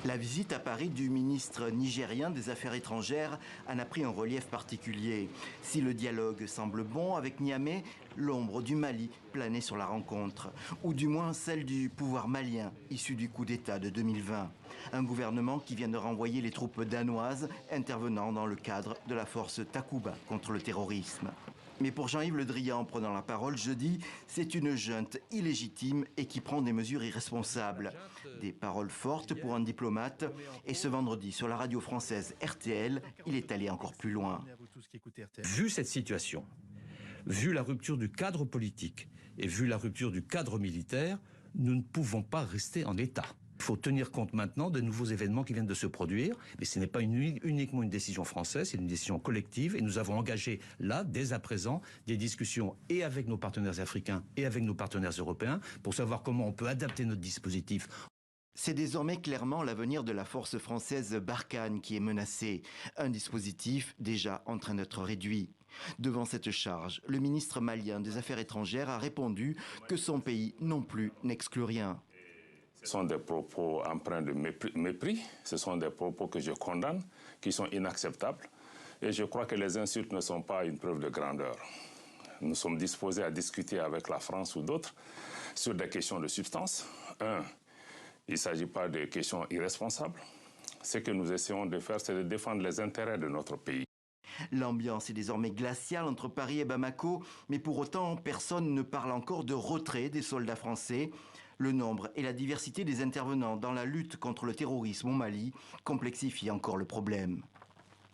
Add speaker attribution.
Speaker 1: La visite à Paris du ministre nigérien des Affaires étrangères en a pris un relief particulier. Si le dialogue semble bon avec Niamey, l'ombre du Mali planait sur la rencontre, ou du moins celle du pouvoir malien issu du coup d'État de 2020. Un gouvernement qui vient de renvoyer les troupes danoises intervenant dans le cadre de la force Takuba contre le terrorisme. Mais pour Jean-Yves Le Drian, en prenant la parole jeudi, c'est une junte illégitime et qui prend des mesures irresponsables. Des paroles fortes pour un diplomate. Et ce vendredi, sur la radio française RTL, il est allé encore plus loin.
Speaker 2: Vu cette situation, vu la rupture du cadre politique et vu la rupture du cadre militaire, nous ne pouvons pas rester en état. Il faut tenir compte maintenant de nouveaux événements qui viennent de se produire, mais ce n'est pas uniquement une décision française, c'est une décision collective, et nous avons engagé là, dès à présent, des discussions et avec nos partenaires africains et avec nos partenaires européens pour savoir comment on peut adapter notre dispositif.
Speaker 1: C'est désormais clairement l'avenir de la force française Barkhane qui est menacé, un dispositif déjà en train d'être réduit. Devant cette charge, le ministre malien des Affaires étrangères a répondu que son pays non plus n'exclut rien.
Speaker 3: Ce sont des propos empreints de mépris, ce sont des propos que je condamne, qui sont inacceptables. Et je crois que les insultes ne sont pas une preuve de grandeur. Nous sommes disposés à discuter avec la France ou d'autres sur des questions de substance. Il ne s'agit pas de questions irresponsables. Ce que nous essayons de faire, c'est de défendre les intérêts de notre pays.
Speaker 1: L'ambiance est désormais glaciale entre Paris et Bamako, mais pour autant, personne ne parle encore de retrait des soldats français. Le nombre et la diversité des intervenants dans la lutte contre le terrorisme au Mali complexifient encore le problème.